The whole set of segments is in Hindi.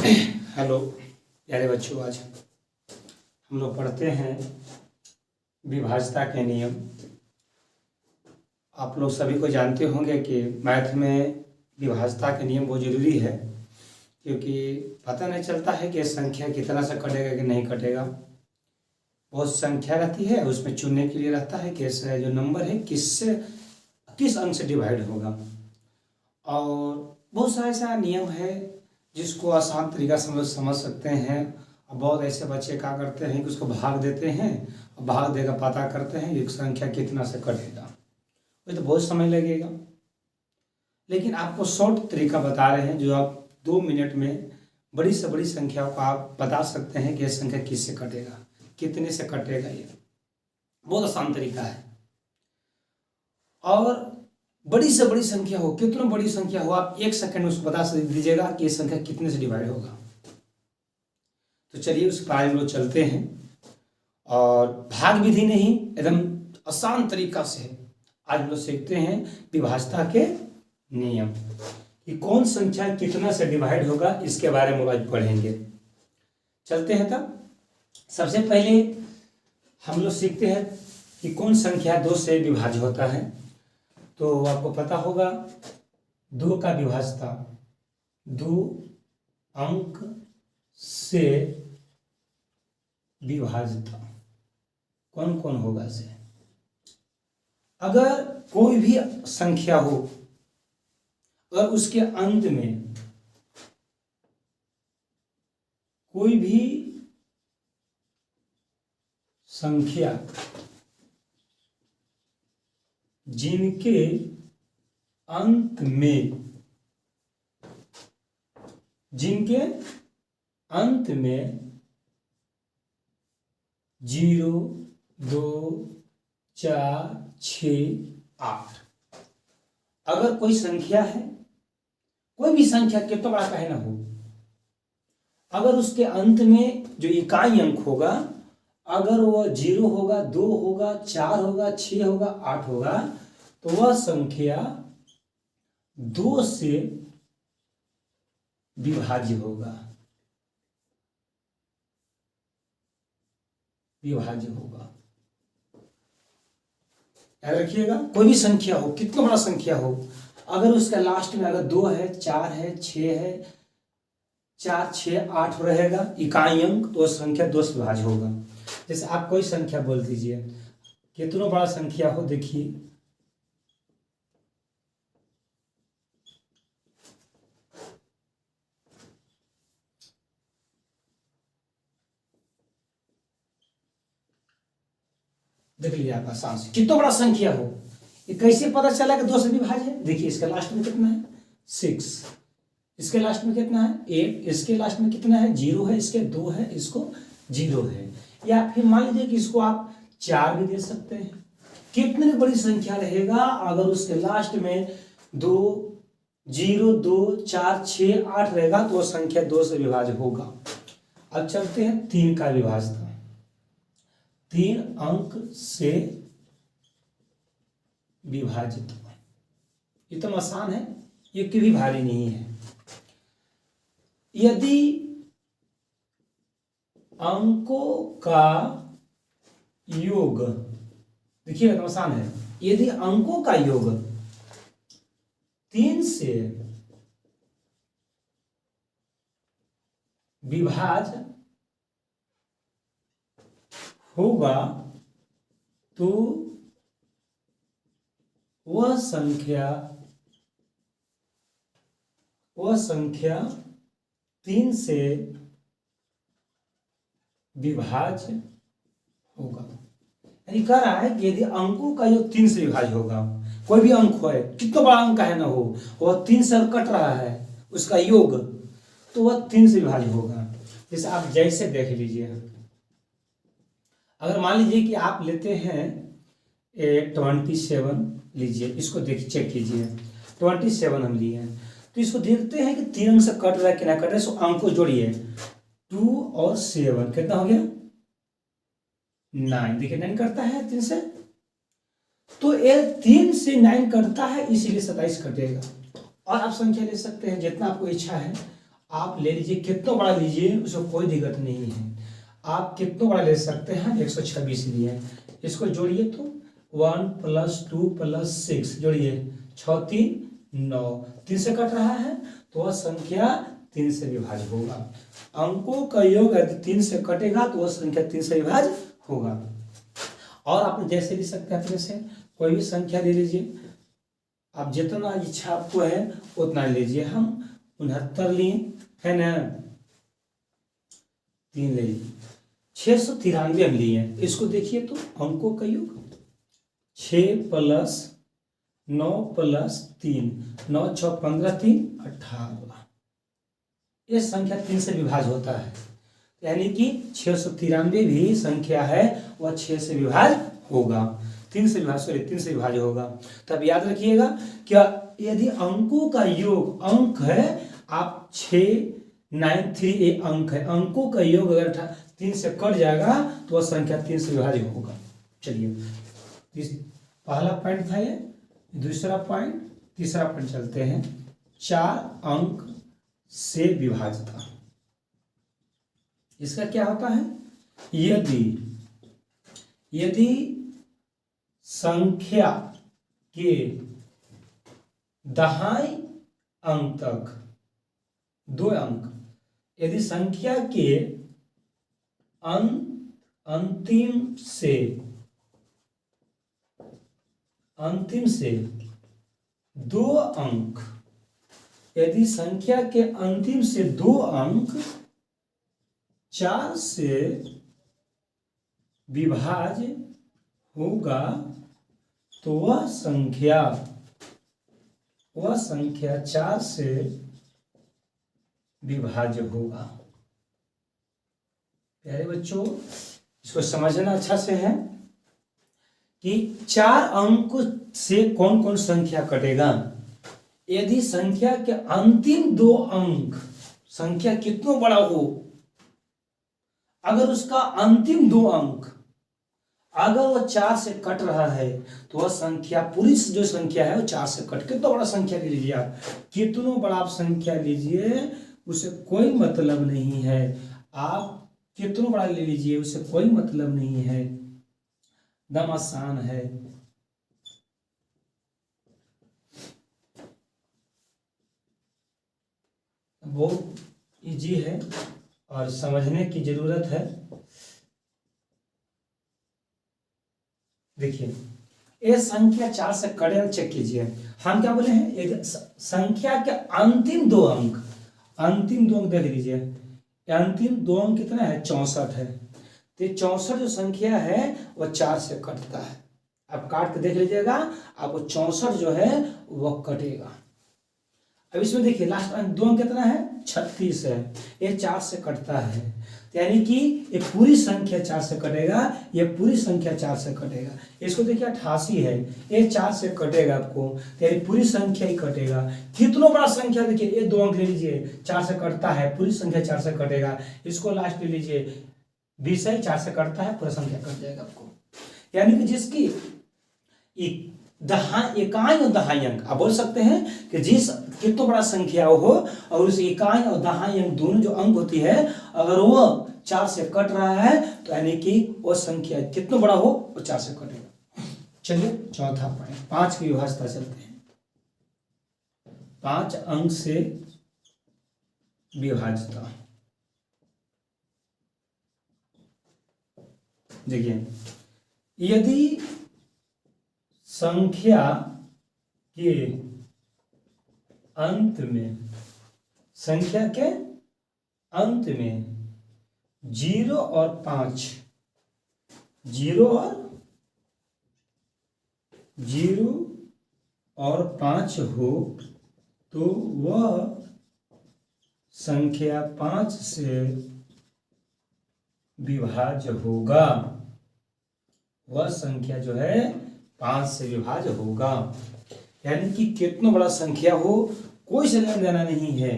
हेलो प्यारे बच्चों, आज हम लोग पढ़ते हैं विभाज्यता के नियम। आप लोग सभी को जानते होंगे कि मैथ में विभाज्यता के नियम बहुत ज़रूरी है, क्योंकि पता नहीं चलता है कि संख्या कितना से कटेगा कि नहीं कटेगा। बहुत संख्या रहती है, उसमें चुनने के लिए रहता है कि जो नंबर है किस अंक से डिवाइड होगा। और बहुत सारा ऐसा नियम है जिसको आसान तरीका से हम लोग समझ सकते हैं। और बहुत ऐसे बच्चे क्या करते हैं कि उसको भाग देते हैं और भाग देकर पता करते हैं कि संख्या कितना से कटेगा। ये तो बहुत समय लगेगा, लेकिन आपको शॉर्ट तरीका बता रहे हैं जो आप 2 मिनट में बड़ी से बड़ी संख्या को आप बता सकते हैं कि यह संख्या किससे कटेगा, कितने से कटेगा। ये बहुत आसान तरीका है। और बड़ी से बड़ी संख्या हो, कितना बड़ी संख्या हो, आप 1 सेकंड में उसको बता दीजिएगा कि ये संख्या कितने से डिवाइड होगा। तो चलिए उस पर हम लोग चलते हैं। और भाग विधि नहीं, एकदम आसान तरीका से आज हम लोग सीखते हैं विभाज्यता के नियम कि कौन संख्या कितना से डिवाइड होगा, इसके बारे में आज पढ़ेंगे। चलते हैं। तब सबसे पहले हम लोग सीखते हैं कि कौन संख्या 2 से विभाज्य होता है। तो आपको पता होगा 2 का विभाज्यता 2 अंक से विभाज्यता कौन कौन होगा से। अगर कोई भी संख्या हो, अगर उसके अंत में कोई भी संख्या जिनके अंत में 0, 2, 4, 6, 8, अगर कोई संख्या है, कोई भी संख्या कितना बड़ा कहे ना हो, अगर उसके अंत में जो इकाई अंक होगा, अगर वह 0 होगा, 2 होगा, 4 होगा, 6 होगा, 8 होगा, तो वह संख्या 2 से विभाज्य होगा। याद रखिएगा, कोई भी संख्या हो, कितना बड़ा संख्या हो, अगर उसका लास्ट में अगर 2 है, 4 है, 6 है, 4, 6, 8 रहेगा इकाई अंक, तो संख्या 2 से विभाज्य होगा। जैसे आप कोई संख्या बोल दीजिए, कितना बड़ा संख्या हो, देखिए देख लीजिए आप आसान से, कितना बड़ा संख्या हो। ये कैसे पता चला कि 2 से विभाज्य है। देखिए इसका लास्ट में कितना है 6, इसके लास्ट में कितना है 8, इसके लास्ट में कितना है 0 है, इसके 2 है, इसको 0 है। या फिर मान लीजिए कि इसको आप 4 भी दे सकते हैं। कितनी बड़ी संख्या रहेगा, अगर उसके लास्ट में 2, 0, 2, 4, 6, 8 रहेगा तो वह संख्या 2 से विभाज्य होगा। अब चलते हैं 3 का विभाज्यता। 3 अंक से विभाजित, ये तो आसान है, ये कभी भारी नहीं है। यदि अंकों का योग, देखिए आसान है, यदि अंकों का योग 3 से विभाज्य होगा तो वह संख्या 3 से विभाज्य होगा। यानी कह रहा है कि यदि अंकों का योग 3 से विभाज्य होगा, कोई भी अंक हो, कितना बड़ा अंक है ना हो, वह 3 से कट रहा है उसका योग, तो वह 3 से विभाज्य होगा। जैसे आप जैसे देख लीजिए, अगर मान लीजिए कि आप लेते हैं 27 लीजिए, इसको देखिए, चेक कीजिए 27 हम लिए हैं, तो इसको देखते हैं कि 3 अंक से कट रहा है कि ना कट रहा है। सो अंक को जोड़िए, 2 और 7 कितना हो गया 9। देखिए 9 करता है 3 से, तो ये 3 से 9 कटता है, इसीलिए 27 कटेगा। और आप संख्या ले सकते हैं जितना आपको इच्छा है, आप ले लीजिए, कितना बड़ा लीजिए उसको कोई दिक्कत नहीं है। आप कितना बड़ा ले सकते हैं, 126 लिए। इसको जोड़िए तो 1 + 2 + 6 जोड़िए, 6 3 9, 3 से कट रहा है तो वह संख्या 3 से विभाज्य होगा। अंकों का योग यदि 3 से कटेगा तो वह संख्या 3 से विभाज्य होगा। और आप जैसे लिख सकते हैं अपने से, कोई भी संख्या ले लीजिए, आप जितना इच्छा आपको है उतना लीजिए। हम 69 लिए है ना, 3 ले लीजिए। 693 हम लिए हैं, इसको देखिए तो अंकों का योग 6 + 9 + 3, 9 6 15 3 18। ये संख्या 3 से विभाज्य होता है, यानी कि 693 भी संख्या है वह 6 से विभाज्य होगा, 3 से विभाज्य होगा। तब याद रखिएगा क्या, यदि अंकों का योग अंक है, आप 693 एक अंक है, अंकों का योग अगर 3 से कट जाएगा तो वह संख्या 3 से विभाज्य होगा। चलिए, पहला पॉइंट था ये, दूसरा पॉइंट, तीसरा पॉइंट चलते हैं। 4 अंक से विभाज्यता, इसका क्या होता है, यदि संख्या के दहाई अंक तक 2 अंक, यदि संख्या के अंतिम से 2 अंक, यदि संख्या के अंतिम से 2 अंक 4 से विभाज्य होगा तो वह संख्या 4 से विभाज्य होगा। प्यारे बच्चों, इसको समझना अच्छा से है कि 4 अंक से कौन कौन संख्या कटेगा। यदि संख्या के अंतिम 2 अंक, संख्या कितना बड़ा हो, अगर उसका अंतिम 2 अंक अगर वह 4 से कट रहा है तो वह संख्या, पूरी जो संख्या है वो 4 से कट, कितना बड़ा संख्या ले लीजिए आप, कितना बड़ा आप संख्या लीजिए उसे कोई मतलब नहीं है। आप कितना बड़ा ले लीजिए उसे कोई मतलब नहीं है, दम आसान है। बहुत इजी है और समझने की जरूरत है। देखिए, ये संख्या 4 से कटे, चेक कीजिए। हम क्या बोले हैं, एक संख्या के अंतिम 2 अंक, देख लीजिए, अंतिम 2 अंक कितना है, 64 है। तो 64 जो संख्या है वह 4 से कटता है। आप काट के देख लीजिएगा, आपको 64 जो है वह कटेगा। अब इसमें देखिए लास्ट अंक 2 अंक कितना है, 36 है, ये 4 से कटता है, यानी कि ये पूरी संख्या 4 से कटेगा, ये पूरी संख्या 4 से कटेगा। इसको देखिए 88 है, ये 4 से कटेगा आपको, यानी पूरी संख्या ही कटेगा। कितना बड़ा संख्या, देखिए ये 2 अंक ले लीजिए, 4 से कटता है, पूरी संख्या 4 से कटेगा। इसको लास्ट ले लीजिए, 20 है, 4 से कटता है, पूरा संख्या कट जाएगा आपको। यानी कि जिसकी इकाई और दहाई अंक, आप बोल सकते हैं कि जिस कितना बड़ा संख्या हो और उस इकाई और दहाई अंक दोनों जो अंक होती है, अगर वो 4 से कट रहा है तो यानी कि वो संख्या कितना बड़ा हो वो 4 से कटेगा। चलिए चौथा पॉइंट, 5 की विभाज्यता चलते हैं। 5 अंक से विभाज्यता, देखिए, यदि संख्या के अंत में 0 और 5 हो तो वह संख्या 5 से विभाज्य होगा। वह संख्या जो है 5 से विभाज्य होगा। यानी कि कितना बड़ा संख्या हो कोई से लेना देना नहीं है,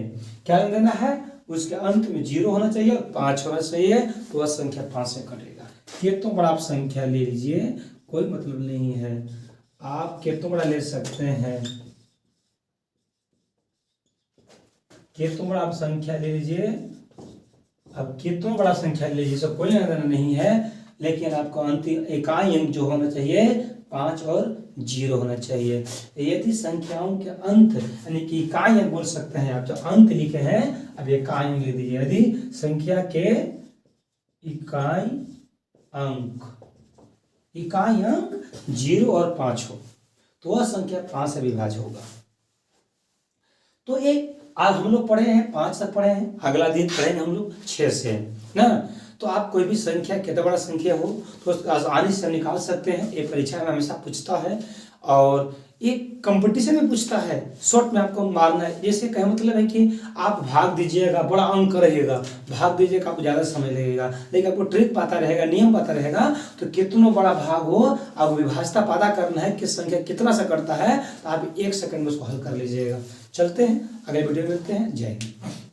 क्या लेना देना है, उसके अंत में 0 होना चाहिए और 5 होना चाहिए, तो वह संख्या 5 से कटेगा। कितना बड़ा आप संख्या ले लीजिए, कोई मतलब नहीं है। आप कितना बड़ा ले सकते हैं, कितना बड़ा आप संख्या ले लीजिए, अब कितना बड़ा संख्या ले लीजिए, सब कोई लेना नहीं है, लेकिन आपको अंतिम इकाई अंक जो होना चाहिए 5 और 0 होना चाहिए। यदि संख्याओं के अंत यानी कि इकाई अंक बोल सकते हैं आप, जो अंत लिखे हैं अब इकाई अंक लिख दीजिए। यदि संख्या के इकाई अंक 0 और 5 हो तो वह संख्या 5 से विभाज्य होगा। तो एक आज हम लोग पढ़े हैं 5 तक पढ़े हैं, अगला दिन पढ़ेंगे हम लोग 6 से ना। तो आप कोई भी संख्या कितना बड़ा संख्या हो तो आसानी से निकाल सकते हैं। ये परीक्षा में हमेशा पूछता है और एक कंपटीशन में पूछता है, शॉर्ट में आपको मारना है। जैसे कहे मतलब है कि आप भाग दीजिएगा, बड़ा अंक रहेगा, भाग दीजिएगा आपको ज़्यादा समय लगेगा, लेकिन आपको ट्रिक पता रहेगा, नियम पता रहेगा तो कितना बड़ा भाग हो आप विभाज्यता पता करना है कि संख्या कितना से करता है, तो आप 1 सेकंड में उसको हल कर लीजिएगा। चलते हैं अगले वीडियो में मिलते हैं। जय हिंद।